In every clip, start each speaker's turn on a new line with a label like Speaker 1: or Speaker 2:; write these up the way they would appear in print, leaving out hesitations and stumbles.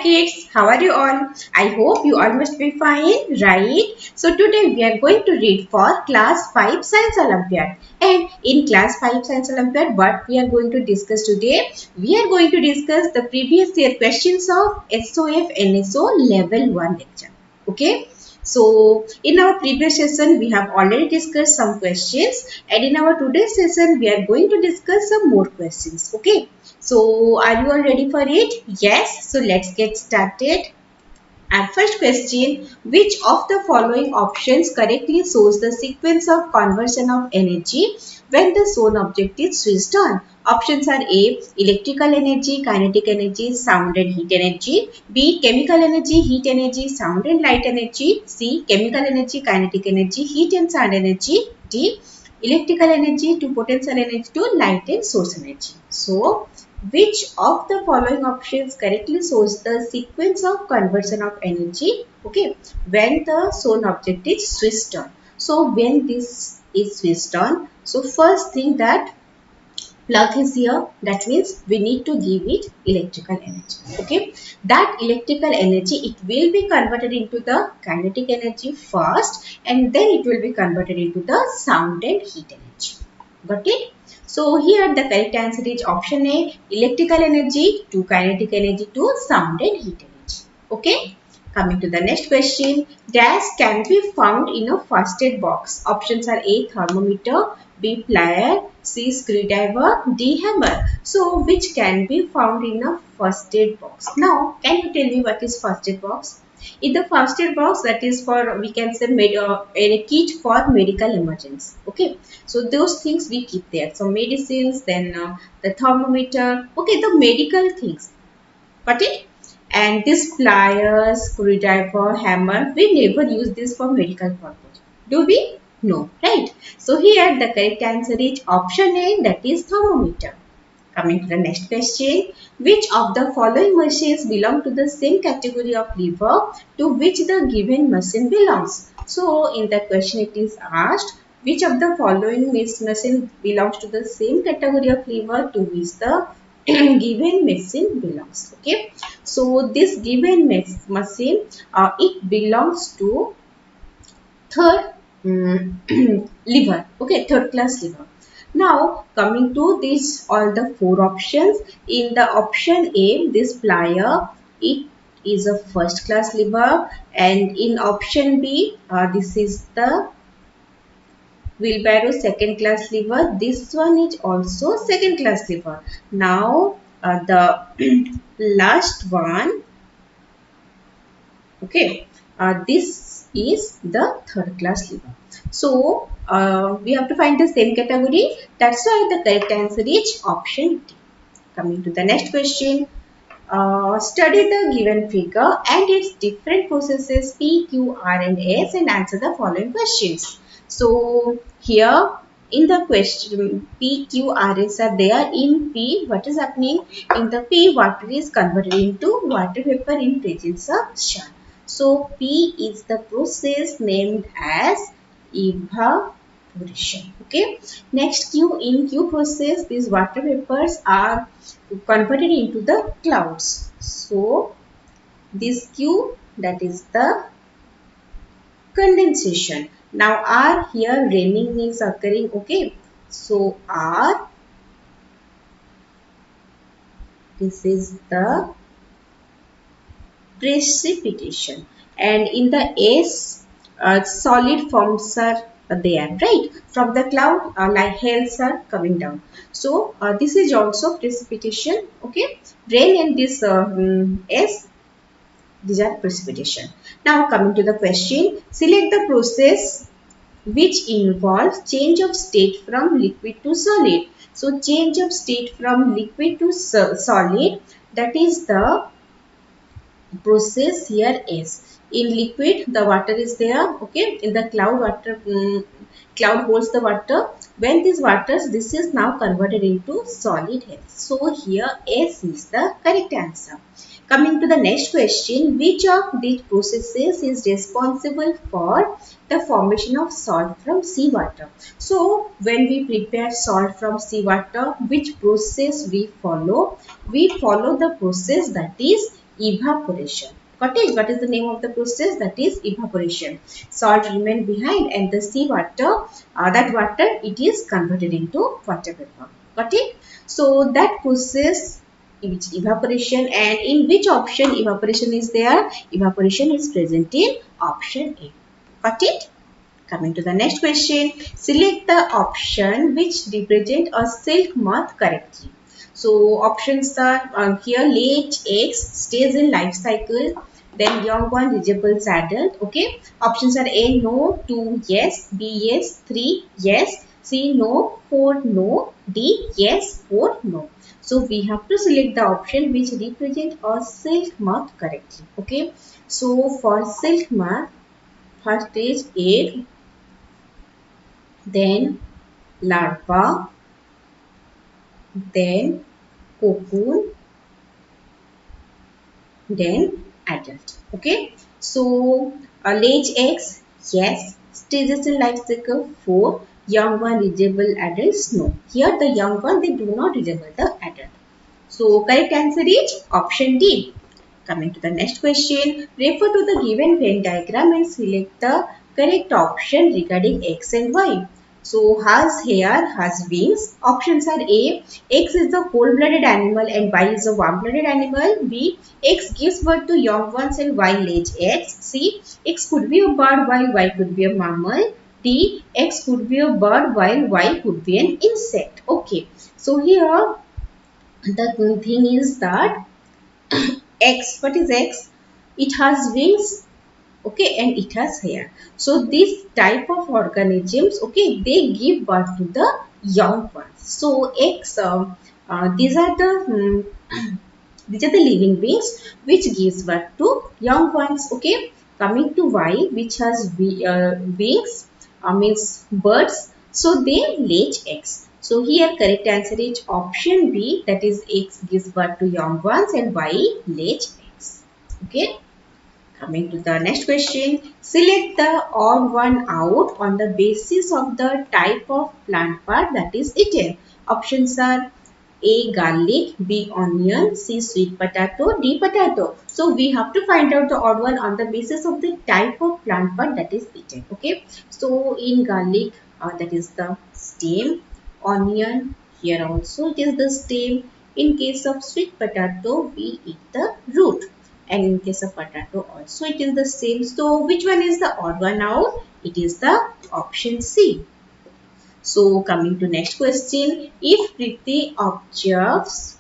Speaker 1: kids, how are you all? I hope you all must be fine, right? So today we are going to read for class 5 Science Olympiad. And in class 5 Science Olympiad, what we are going to discuss today? We are going to discuss the previous year questions of SOF NSO level 1 lecture. Okay? So in our previous session, we have already discussed some questions, and in our today's session, we are going to discuss some more questions. Okay. So are you all ready for it? Yes. So let's get started. And first question, which of the following options correctly shows the sequence of conversion of energy when the shown object is switched on? Options are A, electrical energy, kinetic energy, sound and heat energy. B, chemical energy, heat energy, sound and light energy. C, chemical energy, kinetic energy, heat and sound energy. D, electrical energy to potential energy to light and source energy. So, which of the following options correctly shows the sequence of conversion of energy, okay, when the shown object is switched on? So when this is switched on, so first thing that plug is here, that means we need to give it electrical energy. Okay, that electrical energy, it will be converted into the kinetic energy first, and then it will be converted into the sound and heat energy. Got it? So here the correct answer is option A, electrical energy to kinetic energy to sound and heat energy. Okay, coming to the next question, dash can be found in a first aid box. Options are A, thermometer, B, plier, C, screwdriver, D, hammer. So which can be found in a first aid box? Now can you tell me what is first aid box? In the first aid box, that is for, we can say, a kit for medical emergency. Okay, so those things we keep there. So medicines, then the thermometer, okay, the medical things. Got it? And this pliers, screwdriver, hammer, we never use this for medical purpose. Do we? No, right? So here the correct answer is option A, that is thermometer. Coming to the next question, which of the following machines belong to the same category of lever to which the given machine belongs? So in the question it is asked, which of the following machine belongs to the same category of lever to which the given machine belongs. Okay, so this given machine, it belongs to third lever. Okay, third class lever. Now coming to this, all the four options. In the option A, this plier, it is a first class lever, and in option B, this is the wheelbarrow second class lever. This one is also second class lever. Now the last one, okay, this is the third class lever. So we have to find the same category. That's why the correct answer is option D. Coming to the next question. Study the given figure and its different processes P, Q, R and S and answer the following questions. So here in the question, P, Q, R, S are there. In P, what is happening? In the P, water is converted into water vapor in presence of sun. So P is the process named as evaporation. Okay. Next Q, in Q process, these water vapors are converted into the clouds. So this Q, that is the condensation. Now R, here raining is occurring. Okay, so R, this is the precipitation, and in the S, solid forms are there, right? From the cloud, like hails are coming down. So this is also precipitation. Okay, rain and this S, these are precipitation. Now coming to the question, select the process which involves change of state from liquid to solid. So change of state from liquid to solid, that is the process here is. In liquid, the water is there. Okay, in the cloud, water cloud holds the water. When this water, this is now converted into solid health. So here S is the correct answer. Coming to the next question, which of these processes is responsible for the formation of salt from seawater? So when we prepare salt from seawater, which process we follow? We follow the process that is evaporation. Got it? What is the name of the process? That is evaporation. Salt remain behind and the sea water, that water, it is converted into water vapor. Got it? So that process is evaporation, and in which option evaporation is there? Evaporation is present in option A. Got it? Coming to the next question, select the option which represent a silk moth correctly. So options are here: late eggs, stays in life cycle, then young one reachables adult. Okay, options are A no, 2 yes, B yes, 3 yes, C no, 4 no, D yes, 4 no. So we have to select the option which represent a silk moth correctly. Okay, so for silk moth, first is egg, then larva, then cocoon, then adult. Okay. So lays eggs, yes. Stages in life cycle, 4. Young one reachable adults, no. Here the young one, they do not resemble the adult. So correct answer is option D. Coming to the next question, refer to the given Venn diagram and select the correct option regarding X and Y. So, has hair, has wings. Options are A, X is the cold-blooded animal and Y is a warm-blooded animal. B, X gives birth to young ones and Y lays eggs. C, X could be a bird while Y could be a mammal. D, X could be a bird while Y could be an insect. Okay, so here the thing is that X, what is X? It has wings, okay, and it has hair. So this type of organisms, okay, they give birth to the young ones. So X, these are the these are the living beings which gives birth to young ones. Okay, coming to Y, which has wings, means birds. So they lay eggs. So here correct answer is option B, that is X gives birth to young ones and Y lays eggs. Okay. Coming to the next question, select the odd one out on the basis of the type of plant part that is eaten. Options are A garlic, B onion, C sweet potato, D potato. So we have to find out the odd one on the basis of the type of plant part that is eaten. Okay. So in garlic, that is the stem. Onion, here also it is the stem. In case of sweet potato, we eat the root, and in case of potato also it is the same. So which one is the odd one out? It is the option C. So coming to next question, if Priti observes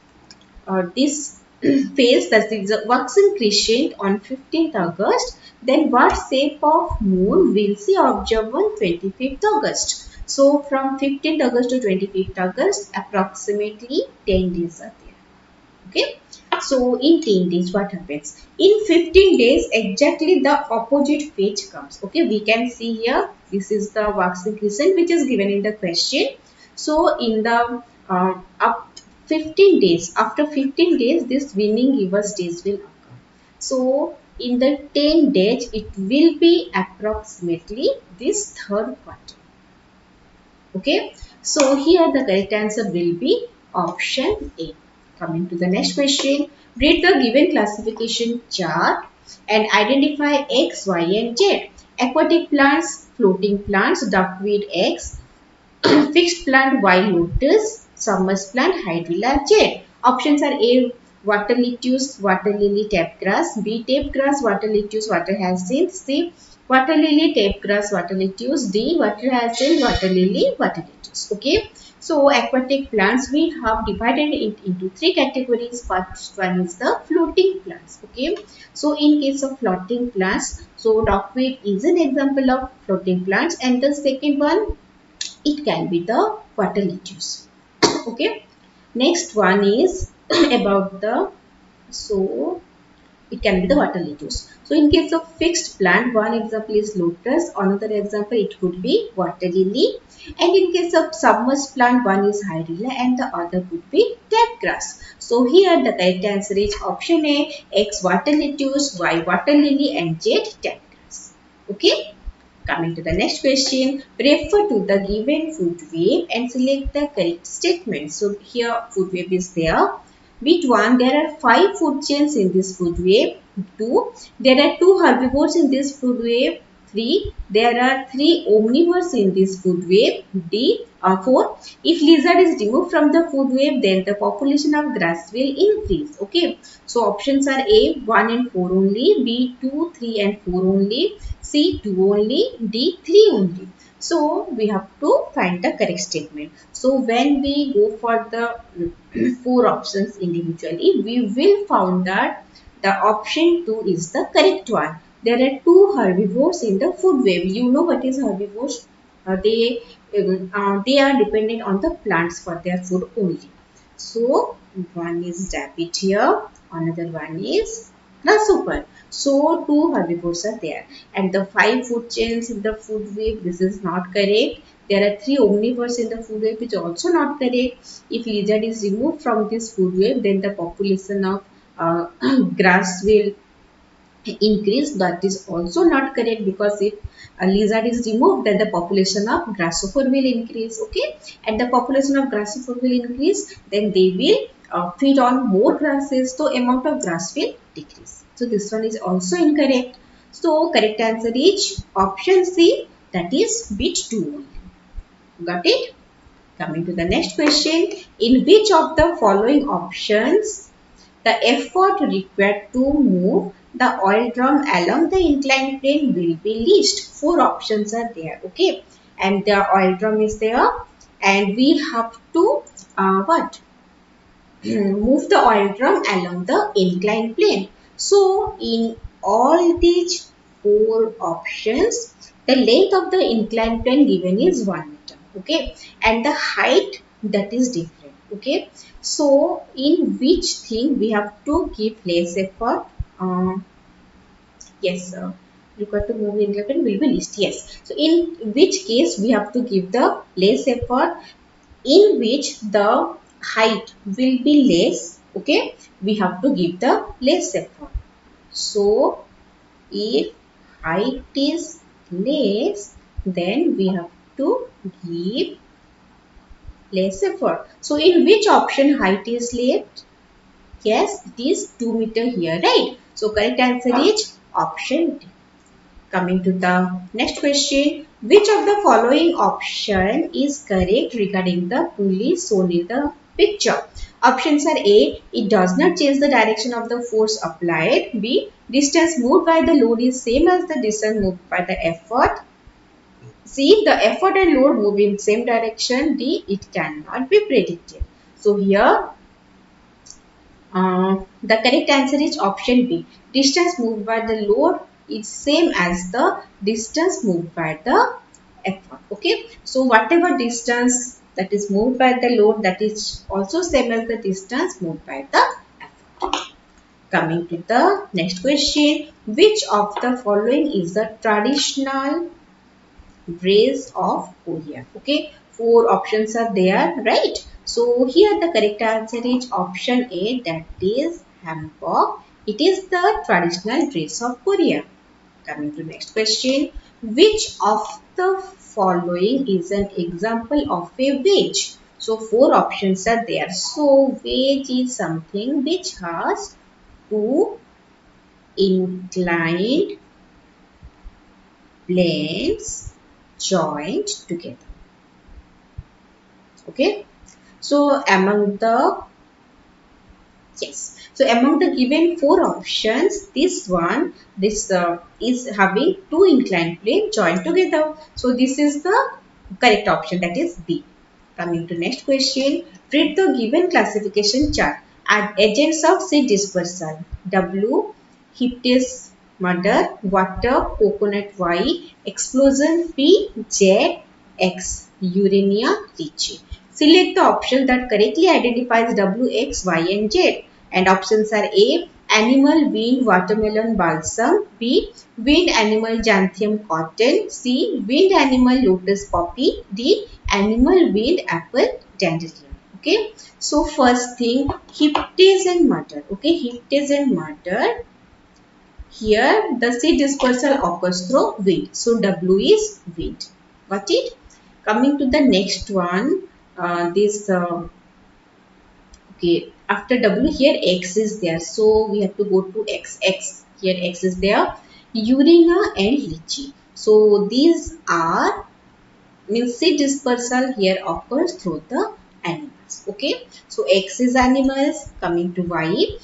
Speaker 1: this phase, that is a waxing crescent on 15th August, then what shape of moon will she observe on 25th August? So from 15th August to 25th August, approximately 10 days are there. Okay. So in 10 days what happens? In 15 days exactly the opposite phase comes. Okay, we can see here this is the waxing crescent which is given in the question. So in the up 15 days, after 15 days this winning giver stage will occur. So in the 10 days it will be approximately this third quarter. Okay, so here the correct answer will be option A. Coming to the next question, read the given classification chart and identify X, Y and Z. Aquatic plants, floating plants, duckweed X, fixed plant Y lotus, submerged plant Hydrilla Z. Options are A water lettuce, water lily, tape grass, B tape grass, water lettuce, water hyacinth, C water lily, tape grass, water lettuce, D water hyacinth, water lily, water lettuce. Okay. So aquatic plants we have divided it into three categories. First one is the floating plants. Okay. So in case of floating plants, so duckweed is an example of floating plants, and the second one, it can be the water lettuce. Okay. Next one is about the, so it can be the water lettuce. So in case of fixed plant, one example is lotus, another example it could be water lily, and in case of submerged plant, one is hydrilla and the other could be tape grass. So here the correct answer is option A, X water lettuce, Y water lily and Z tape grass. Okay. Coming to the next question, refer to the given food wave and select the correct statement. So here food wave is there. Which one? There are 5 food chains in this food web. 2. There are 2 herbivores in this food web. 3. There are 3 omnivores in this food web. 4. If lizard is removed from the food web, then the population of grass will increase. Okay. So options are A, 1 and 4 only. B, 2, 3 and 4 only. C, 2 only. D, 3 only. So we have to find the correct statement. So when we go for the 4 options individually, we will find that the option 2 is the correct one. There are 2 herbivores in the food web. You know what is herbivores? They are dependent on the plants for their food only. So one is rabbit here, another one is grasshopper. So 2 herbivores are there, and the 5 food chains in the food web. This is not correct. There are 3 omnivores in the food web, which is also not correct. If lizard is removed from this food web, then the population of grass will increase. That is also not correct, because if a lizard is removed, then the population of grasshopper will increase. Okay, and the population of grasshopper will increase, then they will feed on more grasses, so amount of grass will decrease. So this one is also incorrect. So correct answer is option C, that is bit 2 only. Got it? Coming to the next question, in which of the following options the effort required to move the oil drum along the inclined plane will be least? 4 options are there. Okay, and the oil drum is there, and we have to what? Move the oil drum along the inclined plane. So in all these 4 options, the length of the inclined plane given is 1 meter. Okay, and the height, that is different. Okay, so in which thing we have to give less effort? Yes, required to move the inclined plane will be least. Yes, so in which case we have to give the less effort, in which the height will be less. Okay, we have to give the less effort. So if height is less, then we have to give less effort. So in which option height is less? Yes, it is 2 meter here, right? So correct answer is option D. Coming to the next question, which of the following option is correct regarding the pulley shown in the picture? Options are A, it does not change the direction of the force applied. B, distance moved by the load is same as the distance moved by the effort. C, the effort and load move in same direction. D, it cannot be predicted. So here the correct answer is option B. Distance moved by the load is same as the distance moved by the effort. Okay. So whatever distance that is moved by the load, that is also same as the distance moved by the effort. Coming to the next question. Which of the following is the traditional dress of Korea? Okay. 4 options are there, right? So here the correct answer is option A, that is hanbok. It is the traditional dress of Korea. Coming to next question. Which of the following is an example of a wedge? So 4 options are there. So wedge is something which has 2 inclined planes joined together. Okay. So among the given 4 options, this is having 2 inclined planes joined together. So this is the correct option, that is B. Coming to next question, read the given classification chart. Add agents of seed dispersal. W, Hyptis murder, water, coconut Y, explosion P, Z, X, urania, lychee. Select the option that correctly identifies W, X, Y and Z. And options are A, animal, wind, watermelon, balsam. B, wind animal, xanthium, cotton. C, wind animal, lotus, poppy. D, animal, wind, apple, dandelion. Okay. So first thing, Hyptis and murder. Okay, Hyptis and murder. Here the seed dispersal occurs through wind. So W is wind. Got it? Coming to the next one, okay, After W here X is there. So we have to go to X. X here X is there. Urina and lychee. So these are means seed dispersal here occurs through the animals. Okay. So X is animals. Coming to Y.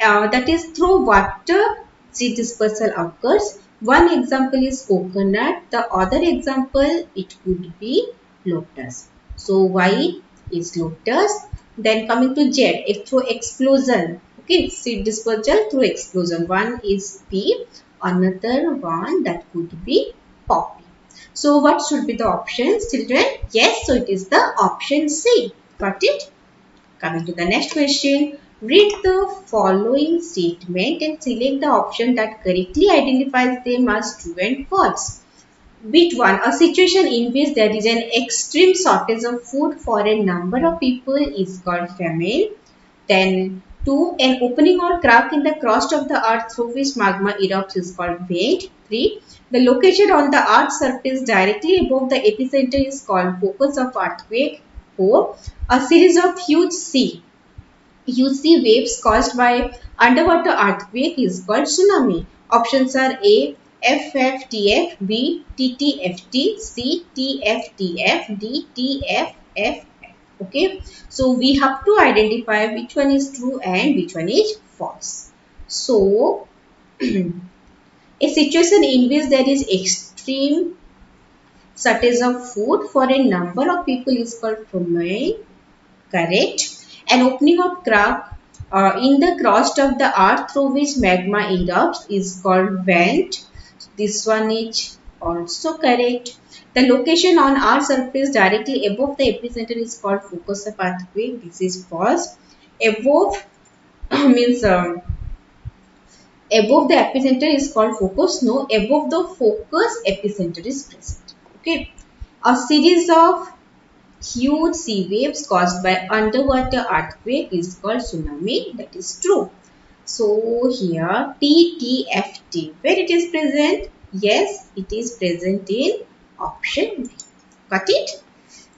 Speaker 1: That is through water seed dispersal occurs. One example is coconut. The other example it could be lotus. So Y is lotus. Then coming to Z, through explosion. Okay, seed dispersal through explosion. One is P, another one that could be poppy. So what should be the options, children? Yes, so it is the option C. Got it? Coming to the next question, read the following statement and select the option that correctly identifies them as true and false. Bit 1. A situation in which there is an extreme shortage of food for a number of people is called famine. Then 2. An opening or crack in the crust of the earth through which magma erupts is called vent. 3. The location on the earth's surface directly above the epicenter is called focus of earthquake. 4. A series of huge sea waves caused by underwater earthquake is called tsunami. Options are A. FFTF, B. TTFT, C. TFTF, D. TFF. Okay, so we have to identify which one is true and which one is false. So, a situation in which there is extreme shortage of food for a number of people is called famine. Correct. An opening of crack in the crust of the earth through which magma erupts is called vent. This one is also correct. The location on Earth's surface directly above the epicenter is called focus of earthquake. This is false. Above means above the epicenter is called focus. No, above the focus epicenter is present. Okay. A series of huge sea waves caused by underwater earthquake is called tsunami. That is true. So here TTFT, where it is present? Yes, it is present in option B. Got it?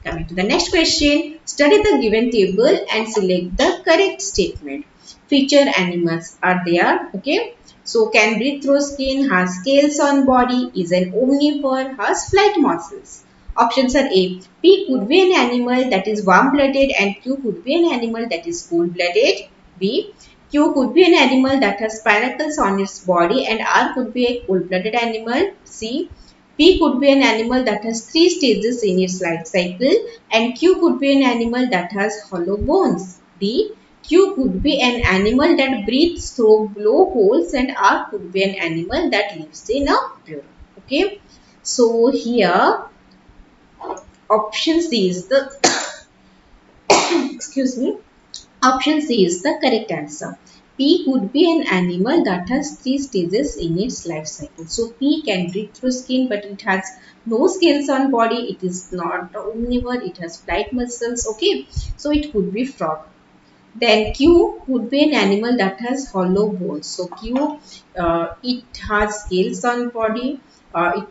Speaker 1: Coming to the next question. Study the given table and select the correct statement. Feature animals are there. Okay. So can breathe through skin, has scales on body, is an omnivore, has flight muscles. Options are A. P could be an animal that is warm-blooded and Q could be an animal that is cold-blooded. B. Q could be an animal that has spinnacles on its body and R could be a cold-blooded animal. C. P could be an animal that has 3 stages in its life cycle and Q could be an animal that has hollow bones. D. Q could be an animal that breathes through blowholes and R could be an animal that lives in a burrow. Okay. So here option C is the excuse me. Option C is the correct answer. P could be an animal that has 3 stages in its life cycle. So P can breathe through skin but it has no scales on body. It is not omnivore. It has flight muscles. Okay. So it could be frog. Then Q would be an animal that has hollow bones. So Q, it has scales on body. It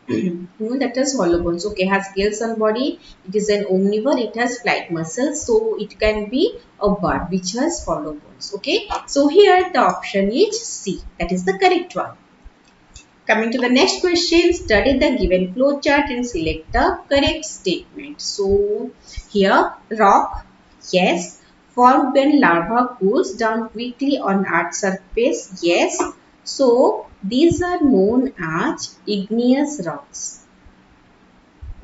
Speaker 1: that is hollow bones. Okay, has scales on body. It is an omnivore. It has flight muscles, so it can be a bird which has hollow bones. Okay, so here the option is C. That is the correct one. Coming to the next question, study the given flow chart and select the correct statement. So here rock, yes. Formed when lava cools down quickly on Earth's surface, yes. So these are known as igneous rocks.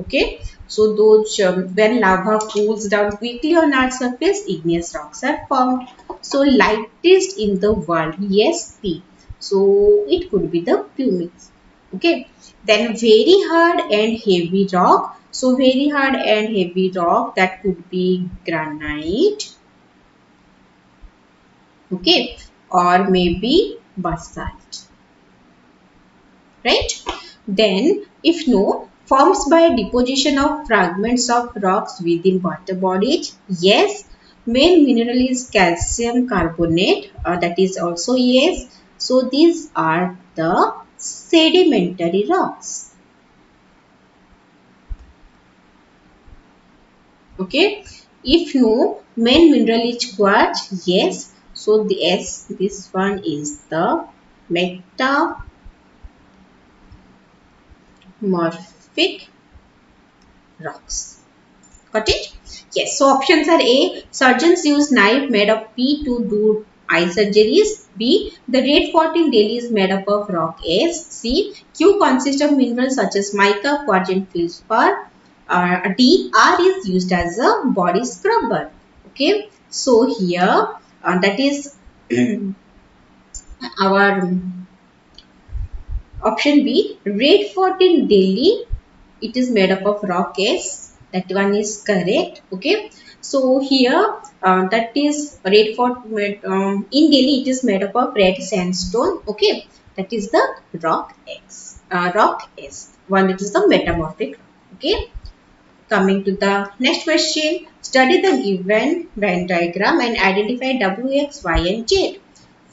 Speaker 1: Okay, so those when lava cools down quickly on Earth's surface, igneous rocks are formed. So lightest in the world, yes, P. So it could be the pumice. Okay, then very hard and heavy rock. So very hard and heavy rock, that could be granite. Okay, or maybe basalt. Right? Then, if no, forms by deposition of fragments of rocks within water bodies. Yes. Main mineral is calcium carbonate. That is also yes. So, these are the sedimentary rocks. Okay. If no, main mineral is quartz. Yes. So the S, this one is the metamorphic rocks. Got it? Yes. So options are A. Surgeons use knife made of P to do eye surgeries. B. The red fort in Delhi is made up of rock. S. C. Q consists of minerals such as mica, quartz, and feldspar. D. R is used as a body scrubber. Okay. So here that is our option B. Red fort in Delhi, it is made up of rock. Yes, that one is correct. Okay, so here that is red fort in Delhi, it is made up of red sandstone. Okay, that is the rock X. Rock S. One, it is the metamorphic. Okay, coming to the next question. Study the given Venn diagram and identify W, X, Y, and Z.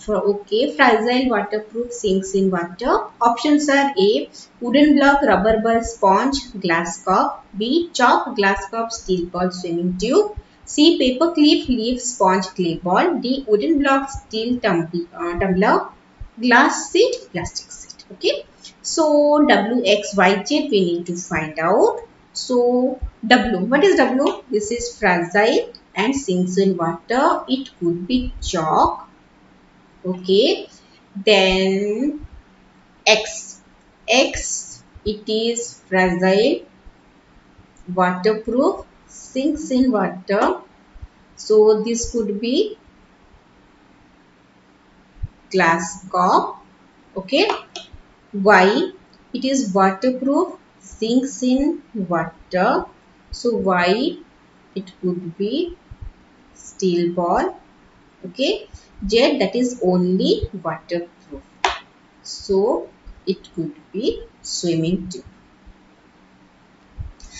Speaker 1: Okay, fragile waterproof sinks in water. Options are A. Wooden block, rubber ball, sponge, glass cup. B. Chalk, glass cup, steel ball, swimming tube. C. Paper clip, leaf, sponge, clay ball. D. Wooden block, steel tumbler, glass seat, plastic seat. Okay. So W, X, Y, Z we need to find out. So W, what is W? This is fragile and sinks in water. It could be chalk. Okay, then X, it is fragile, waterproof, sinks in water. So this could be glass cup. Okay, Y, it is waterproof, sinks in water. So Y, it could be steel ball. Okay, Z, that is only waterproof. So it could be swimming tube.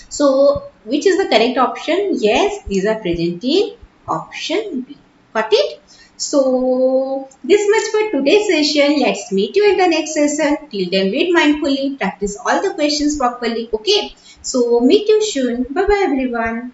Speaker 1: So, which is the correct option? Yes, these are present in option B. Got it? So, this much for today's session. Let's meet you in the next session. Till then, read mindfully, practice all the questions properly. Okay? So, meet you soon. Bye-bye everyone.